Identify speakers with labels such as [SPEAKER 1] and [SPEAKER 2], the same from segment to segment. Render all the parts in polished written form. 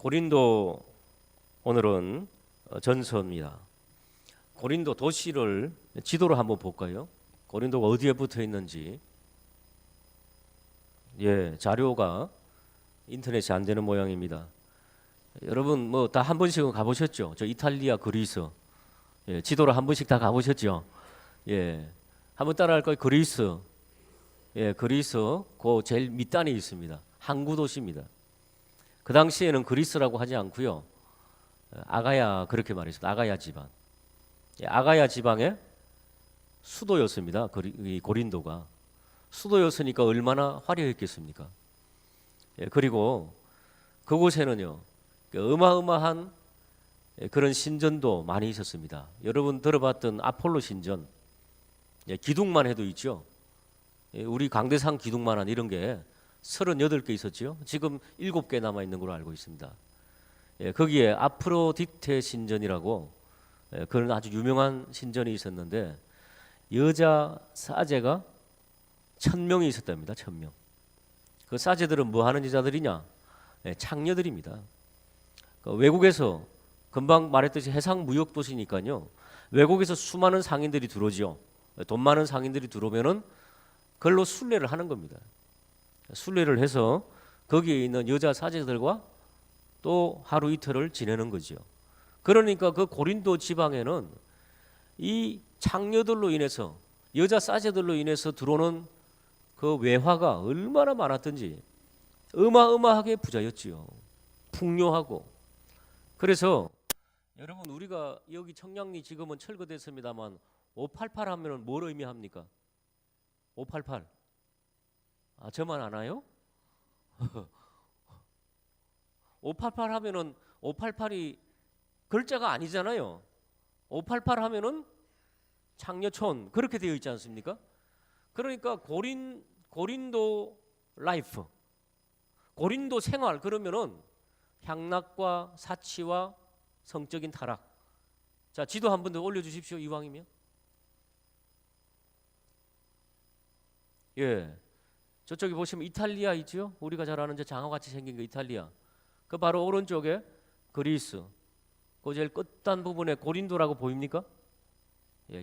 [SPEAKER 1] 고린도 오늘은 전서입니다. 고린도 도시를 지도로 한번 볼까요? 고린도가 어디에 붙어 있는지. 자료가 인터넷이 안 되는 모양입니다. 여러분 뭐 다 한 번씩은 가보셨죠? 저 이탈리아, 그리스. 지도로 한 번씩 다 가보셨죠? 한번 따라할 거예요. 그리스. 그리스 그 제일 밑단에 있습니다. 항구 도시입니다. 그 당시에는 그리스라고 하지 않고요. 아가야 그렇게 말했습니다. 아가야 지방. 아가야 지방의 수도였습니다. 이 고린도가 수도였으니까 얼마나 화려했겠습니까? 그리고 그곳에는요 어마어마한 그런 신전도 많이 있었습니다. 여러분 들어봤던 아폴로 신전, 기둥만 해도 있죠. 우리 강대상 기둥만 한 이런 게 38개 있었죠. 지금 7개 남아 있는 걸로 알고 있습니다. 거기에 아프로디테 신전이라고 그런 아주 유명한 신전이 있었는데 여자 사제가 1000명이 있었답니다. 1000명. 그 사제들은 뭐 하는 여자들이냐? 창녀들입니다. 외국에서 금방 말했듯이 해상 무역 도시니까요. 외국에서 수많은 상인들이 들어오죠. 돈 많은 상인들이 들어오면은 그걸로 순례를 하는 겁니다. 순례를 해서 거기에 있는 여자 사제들과 또 하루 이틀을 지내는 거죠. 그러니까 그 고린도 지방에는 이 창녀들로 인해서 여자 사제들로 인해서 들어오는 그 외화가 얼마나 많았던지 어마어마하게 부자였지요. 풍요하고. 그래서 여러분 우리가 여기 청량리 지금은 철거됐습니다만 588 하면은 뭘 의미합니까? 588. 저만 아나요? 588 하면은 588이 글자가 아니잖아요. 588 하면은 창녀촌 그렇게 되어 있지 않습니까? 그러니까 고린도 라이프, 고린도 생활 그러면은 향락과 사치와 성적인 타락. 자, 지도 한 번 더 올려주십시오. 이왕이면. 저쪽에 보시면 이탈리아 있죠? 우리가 잘 아는 장어같이 생긴 거 이탈리아. 그 바로 오른쪽에 그리스. 그 제일 끝단 부분에 고린도라고 보입니까?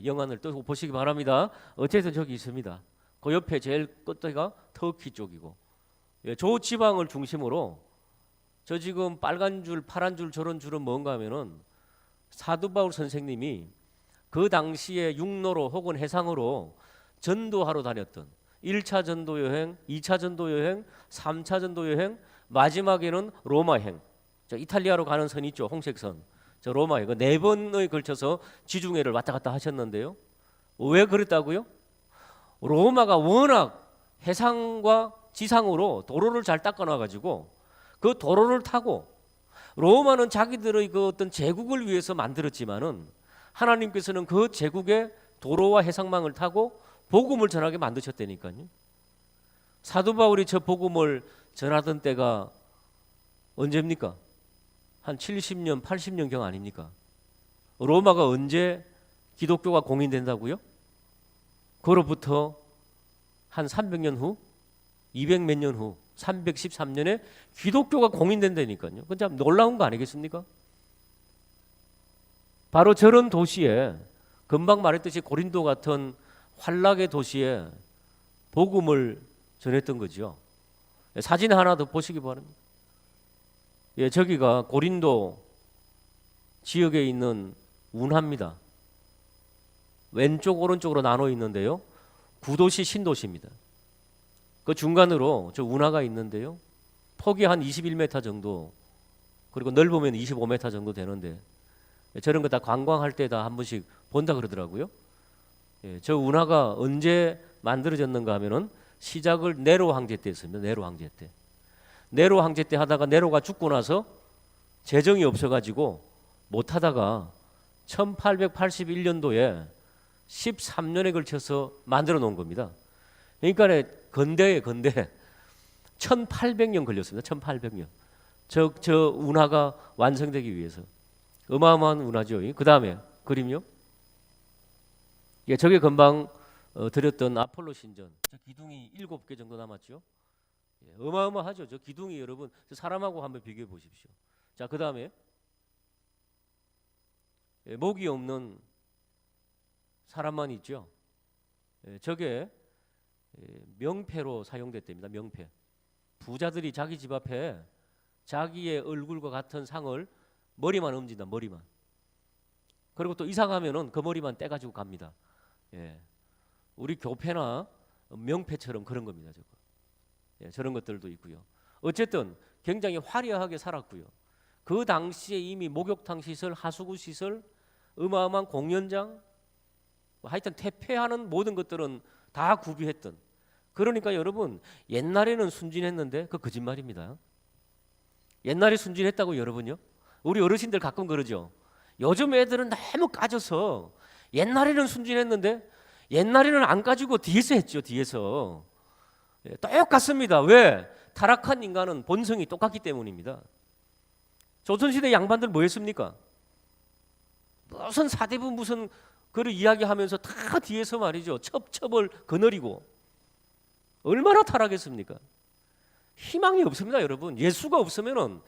[SPEAKER 1] 영안을 또 보시기 바랍니다. 어쨌든 저기 있습니다. 그 옆에 제일 끝에가 터키 쪽이고. 저 지방을 중심으로 저 지금 빨간 줄, 파란 줄, 저런 줄은 뭔가 하면은 사도 바울 선생님이 그 당시에 육로로 혹은 해상으로 전도하러 다녔던 1차 전도 여행, 2차 전도 여행, 3차 전도 여행, 마지막에는 로마행. 저 이탈리아로 가는 선 있죠. 홍색선. 저 로마행. 그 4번에 걸쳐서 지중해를 왔다 갔다 하셨는데요. 왜 그랬다고요? 로마가 워낙 해상과 지상으로 도로를 잘 닦아놔 가지고 그 도로를 타고 로마는 자기들의 그 어떤 제국을 위해서 만들었지만은 하나님께서는 그 제국의 도로와 해상망을 타고 복음을 전하게 만드셨다니까요. 사도 바울이 저 복음을 전하던 때가 언제입니까? 한 70년, 80년경 아닙니까? 로마가 언제 기독교가 공인된다고요? 그로부터 한 300년 후, 200 몇 년 후, 313년에 기독교가 공인된다니까요. 그건 참 놀라운 거 아니겠습니까? 바로 저런 도시에 금방 말했듯이 고린도 같은 환락의 도시에 복음을 전했던 거죠. 사진 하나 더 보시기 바랍니다. 저기가 고린도 지역에 있는 운하입니다. 왼쪽 오른쪽으로 나눠 있는데요. 구도시 신도시입니다. 그 중간으로 저 운하가 있는데요. 폭이 한 21m 정도, 그리고 넓으면 25m 정도 되는데 저런 거 다 관광할 때 다 한 번씩 본다 그러더라고요. 저 운하가 언제 만들어졌는가 하면은 시작을 네로 황제 때 했습니다. 네로 황제 때. 네로 황제 때 하다가 네로가 죽고 나서 재정이 없어가지고 못 하다가 1881년도에 13년에 걸쳐서 만들어 놓은 겁니다. 그러니까 근대 1800년 걸렸습니다. 1800년. 저 운하가 완성되기 위해서. 어마어마한 운하죠. 그 다음에 그림요. 저게 금방 드렸던 아폴로 신전. 저 기둥이 7개 정도 남았죠. 어마어마하죠. 저 기둥이 여러분 저 사람하고 한번 비교해 보십시오. 자, 그 다음에 목이 없는 사람만 있죠. 저게 명패로 사용됐답니다. 명패. 부자들이 자기 집 앞에 자기의 얼굴과 같은 상을 머리만 얹는다. 머리만. 그리고 또 이사가면은 그 머리만 떼가지고 갑니다. 예. 우리 교패나 명패처럼 그런 겁니다. 저거. 예, 저런 것들도 있고요. 어쨌든 굉장히 화려하게 살았고요. 그 당시에 이미 목욕탕 시설, 하수구 시설, 어마어마한 공연장, 하여튼 퇴폐하는 모든 것들은 다 구비했던. 그러니까 여러분, 옛날에는 순진했는데 그 거짓말입니다. 옛날에 순진했다고 여러분요? 우리 어르신들 가끔 그러죠. 요즘 애들은 너무 까져서 옛날에는 순진했는데 옛날에는 안 까지고 뒤에서 했죠. 뒤에서. 똑같습니다. 왜? 타락한 인간은 본성이 똑같기 때문입니다. 조선시대 양반들 뭐 했습니까? 무슨 사대부 무슨 그를 이야기하면서 다 뒤에서 말이죠. 첩첩을 거느리고 얼마나 타락했습니까? 희망이 없습니다, 여러분. 예수가 없으면은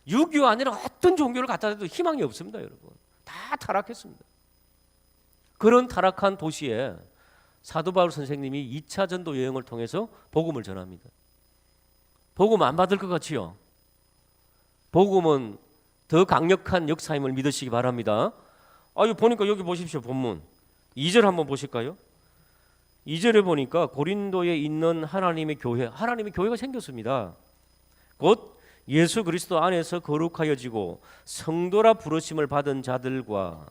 [SPEAKER 1] 유교 아니라 어떤 종교를 갖다 대도 희망이 없습니다, 여러분. 다 타락했습니다. 그런 타락한 도시에 사도 바울 선생님이 2차 전도 여행을 통해서 복음을 전합니다. 복음 안 받을 것 같지요? 복음은 더 강력한 역사임을 믿으시기 바랍니다. 보니까 여기 보십시오. 본문 2절 한번 보실까요? 2절에 보니까 고린도에 있는 하나님의 교회가 생겼습니다. 곧 예수 그리스도 안에서 거룩하여지고 성도라 부르심을 받은 자들과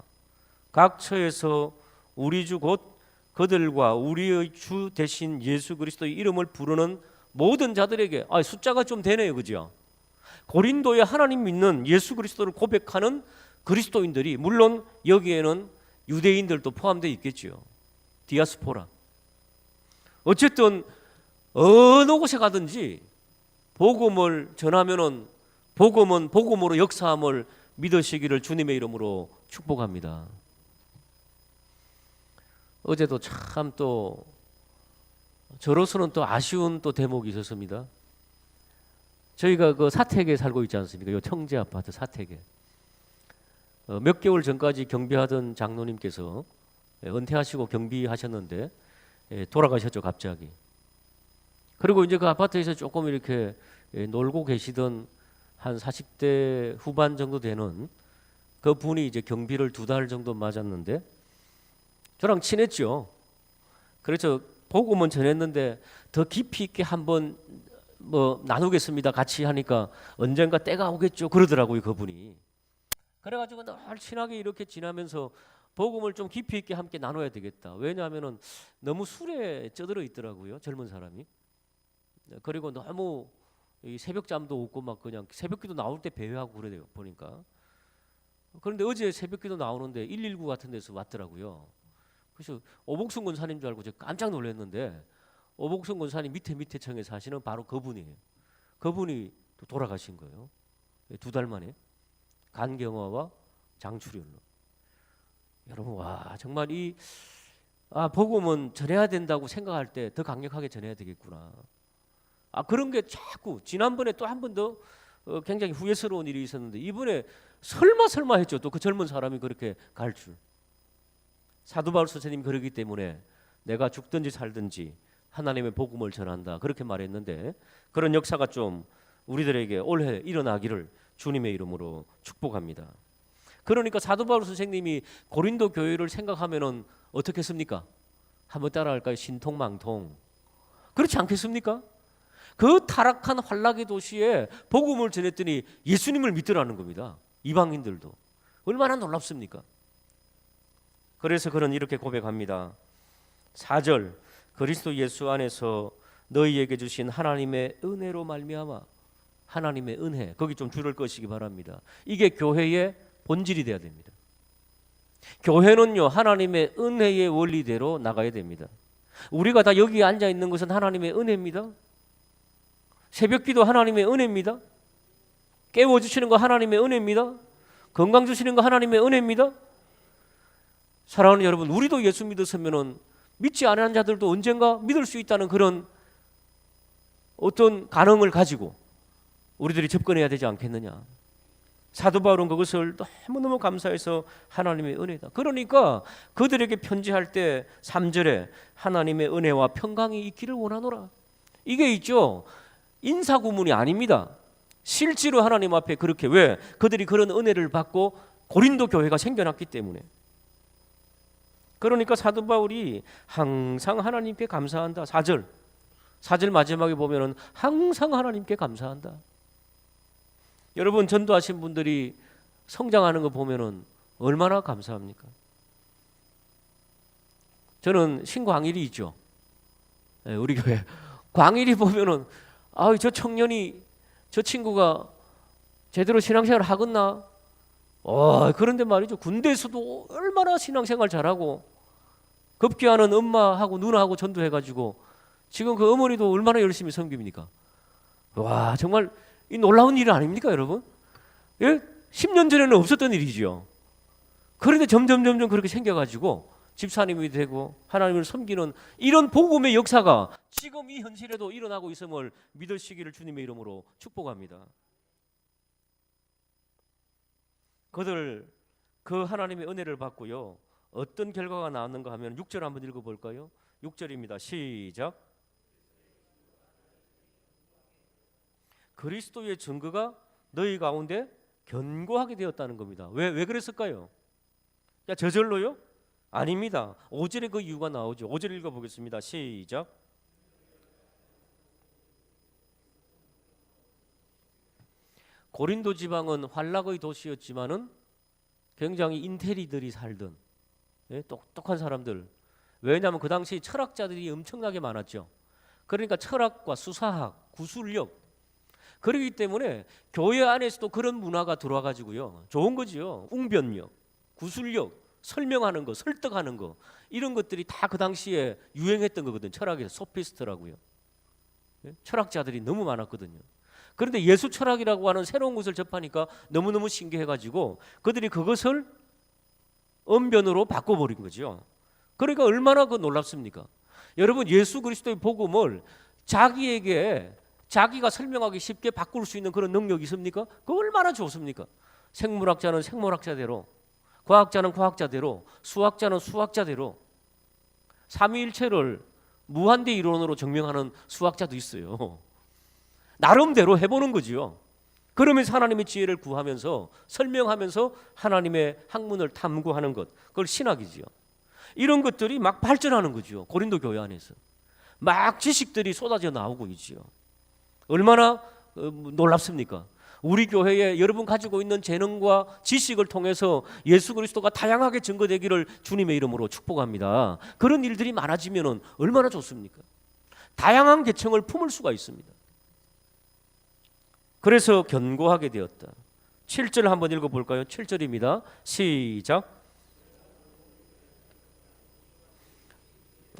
[SPEAKER 1] 각 처에서 우리 주 곧 그들과 우리의 주 대신 예수 그리스도의 이름을 부르는 모든 자들에게, 숫자가 좀 되네요, 그죠? 고린도에 하나님 믿는 예수 그리스도를 고백하는 그리스도인들이, 물론 여기에는 유대인들도 포함되어 있겠죠. 디아스포라. 어쨌든 어느 곳에 가든지 복음을 전하면은 복음은 복음으로 역사함을 믿으시기를 주님의 이름으로 축복합니다. 어제도 참 또 저로서는 또 아쉬운 또 대목이 있었습니다. 저희가 그 사택에 살고 있지 않습니까? 요 청재 아파트 사택에. 몇 개월 전까지 경비하던 장로님께서 은퇴하시고 경비하셨는데 돌아가셨죠, 갑자기. 그리고 이제 그 아파트에서 조금 이렇게 놀고 계시던 한 40대 후반 정도 되는 그 분이 이제 경비를 2달 정도 맞았는데 저랑 친했죠. 그래서 복음은 전했는데 더 깊이 있게 한번 나누겠습니다. 같이 하니까 언젠가 때가 오겠죠. 그러더라고요, 그분이. 그래가지고 늘 친하게 이렇게 지나면서 복음을 좀 깊이 있게 함께 나눠야 되겠다. 왜냐하면은 너무 술에 쩌들어 있더라고요, 젊은 사람이. 그리고 너무 새벽잠도 없고 막 그냥 새벽기도 나올 때 배회하고 그래요, 보니까. 그런데 어제 새벽기도 나오는데 119 같은 데서 왔더라고요. 그래서 오복순 권사님 줄 알고 제가 깜짝 놀랐는데 오복순 권사님 밑에 층에 사시는 바로 그분이에요. 그분이 또 돌아가신 거예요. 2달 만에 간경화와 장출혈로. 여러분, 와, 정말 복음은 전해야 된다고 생각할 때 더 강력하게 전해야 되겠구나. 그런 게 자꾸 지난번에 또 한 번 더 굉장히 후회스러운 일이 있었는데 이번에 설마 했죠. 또 그 젊은 사람이 그렇게 갈 줄. 사도 바울 선생님이 그러기 때문에 내가 죽든지 살든지 하나님의 복음을 전한다, 그렇게 말했는데 그런 역사가 좀 우리들에게 올해 일어나기를 주님의 이름으로 축복합니다. 그러니까 사도 바울 선생님이 고린도 교회를 생각하면은 어떻게 했습니까? 한번 따라할까요? 신통망통. 그렇지 않겠습니까? 그 타락한 환락의 도시에 복음을 전했더니 예수님을 믿더라는 겁니다. 이방인들도. 얼마나 놀랍습니까? 그래서 그는 이렇게 고백합니다. 4절, 그리스도 예수 안에서 너희에게 주신 하나님의 은혜로 말미암아. 하나님의 은혜, 거기 좀 줄을 꺼시기 바랍니다. 이게 교회의 본질이 돼야 됩니다. 교회는요, 하나님의 은혜의 원리대로 나가야 됩니다. 우리가 다 여기 앉아 있는 것은 하나님의 은혜입니다. 새벽기도 하나님의 은혜입니다. 깨워주시는 거 하나님의 은혜입니다. 건강 주시는 거 하나님의 은혜입니다. 사랑하는 여러분, 우리도 예수 믿었으면은 믿지 않은 자들도 언젠가 믿을 수 있다는 그런 어떤 가능을 가지고 우리들이 접근해야 되지 않겠느냐. 사도 바울은 그것을 너무너무 감사해서 하나님의 은혜다. 그러니까 그들에게 편지할 때 3절에 하나님의 은혜와 평강이 있기를 원하노라. 이게 있죠. 인사구문이 아닙니다. 실제로 하나님 앞에 그렇게, 왜? 그들이 그런 은혜를 받고 고린도 교회가 생겨났기 때문에. 그러니까 사도 바울이 항상 하나님께 감사한다. 4절 마지막에 보면은 항상 하나님께 감사한다. 여러분, 전도하신 분들이 성장하는 거 보면은 얼마나 감사합니까? 저는 신광일이 있죠. 네, 우리 교회 광일이 보면은 저 청년이, 저 친구가 제대로 신앙생활 하겠나? 그런데 말이죠. 군대에서도 얼마나 신앙생활 잘하고 급기야는 엄마하고 누나하고 전도해가지고 지금 그 어머니도 얼마나 열심히 섬깁니까? 와, 정말 이 놀라운 일 아닙니까, 여러분? 예? 10년 전에는 없었던 일이죠. 그런데 점점 그렇게 생겨가지고 집사님이 되고 하나님을 섬기는 이런 복음의 역사가 지금 이 현실에도 일어나고 있음을 믿으시기를 주님의 이름으로 축복합니다. 그들 그 하나님의 은혜를 받고요, 어떤 결과가 나왔는가 하면 6절 한번 읽어볼까요? 6절입니다. 시작. 그리스도의 증거가 너희 가운데 견고하게 되었다는 겁니다. 왜 그랬을까요? 저절로요? 아닙니다. 5절에 그 이유가 나오죠. 5절 읽어보겠습니다. 시작. 고린도 지방은 환락의 도시였지만은 굉장히 인테리들이 살던, 똑똑한 사람들. 왜냐하면 그 당시 철학자들이 엄청나게 많았죠. 그러니까 철학과 수사학, 구술력, 그렇기 때문에 교회 안에서도 그런 문화가 들어와 가지고요, 좋은 거지요. 웅변력, 구술력, 설명하는 거, 설득하는 거, 이런 것들이 다 그 당시에 유행했던 거거든요. 철학에서 소피스트라고요. 철학자들이 너무 많았거든요. 그런데 예수 철학이라고 하는 새로운 것을 접하니까 너무너무 신기해가지고 그들이 그것을 언변으로 바꿔버린 거죠. 그러니까 얼마나 놀랍습니까? 여러분, 예수 그리스도의 복음을 자기가 설명하기 쉽게 바꿀 수 있는 그런 능력이 있습니까? 그거 얼마나 좋습니까? 생물학자는 생물학자대로, 과학자는 과학자대로, 수학자는 수학자대로, 삼위일체를 무한대 이론으로 증명하는 수학자도 있어요. 나름대로 해보는 거지요. 그러면서 하나님의 지혜를 구하면서 설명하면서 하나님의 학문을 탐구하는 것, 그걸 신학이지요. 이런 것들이 막 발전하는 거죠. 고린도 교회 안에서 막 지식들이 쏟아져 나오고 있지요. 얼마나 놀랍습니까? 우리 교회에 여러분 가지고 있는 재능과 지식을 통해서 예수 그리스도가 다양하게 증거되기를 주님의 이름으로 축복합니다. 그런 일들이 많아지면 얼마나 좋습니까? 다양한 계층을 품을 수가 있습니다. 그래서 견고하게 되었다. 7절 한번 읽어볼까요? 7절입니다. 시작.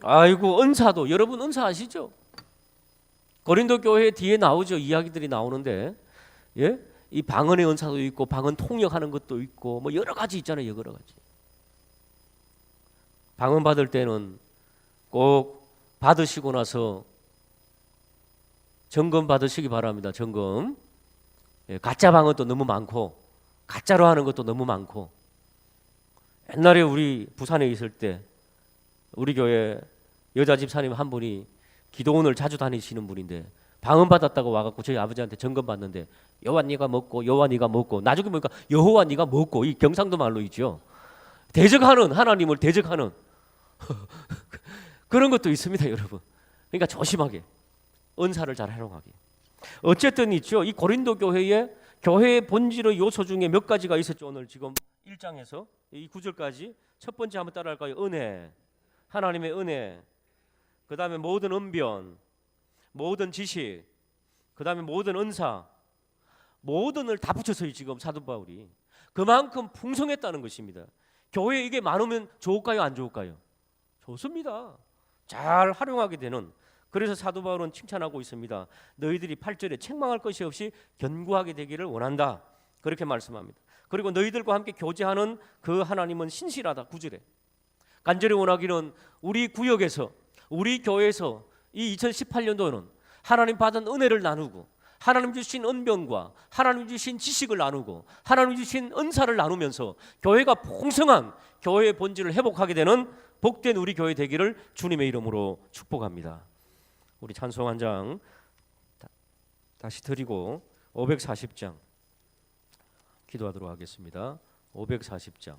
[SPEAKER 1] 아이고, 은사도, 여러분 은사 아시죠? 고린도 교회 뒤에 나오죠. 이야기들이 나오는데, 이 방언의 은사도 있고 방언 통역하는 것도 있고 뭐 여러 가지 있잖아요. 여러 가지. 방언 받을 때는 꼭 받으시고 나서 점검 받으시기 바랍니다. 점검. 가짜 방언도 너무 많고 가짜로 하는 것도 너무 많고. 옛날에 우리 부산에 있을 때 우리 교회 여자 집사님 한 분이 기도원을 자주 다니시는 분인데 방언 받았다고 와갖고 저희 아버지한테 점검 받는데 여호와 네가 먹고 여호와 네가 먹고, 나중에 보니까 여호와 네가 먹고, 이 경상도 말로 있죠. 대적하는, 하나님을 대적하는 그런 것도 있습니다, 여러분. 그러니까 조심하게 은사를 잘 활용하게. 어쨌든 있죠. 이 고린도 교회의 본질의 요소 중에 몇 가지가 있었죠. 오늘 지금 1장에서 이 9절까지 첫 번째 한번 따라할까요? 은혜, 하나님의 은혜. 그 다음에 모든 언변, 모든 지식, 그 다음에 모든 은사, 모든을 다 붙였어요. 지금 사도 바울이 그만큼 풍성했다는 것입니다. 교회에 이게 많으면 좋을까요? 안 좋을까요? 좋습니다. 잘 활용하게 되는. 그래서 사도 바울은 칭찬하고 있습니다. 너희들이 8절에 책망할 것이 없이 견고하게 되기를 원한다, 그렇게 말씀합니다. 그리고 너희들과 함께 교제하는 그 하나님은 신실하다. 9절에 간절히 원하기는 우리 구역에서, 우리 교회에서 이 2018년도에는 하나님 받은 은혜를 나누고 하나님 주신 은병과 하나님 주신 지식을 나누고 하나님 주신 은사를 나누면서 교회가 풍성한 교회의 본질을 회복하게 되는 복된 우리 교회 되기를 주님의 이름으로 축복합니다. 우리 찬송 한 장 다시 드리고 540장 기도하도록 하겠습니다. 540장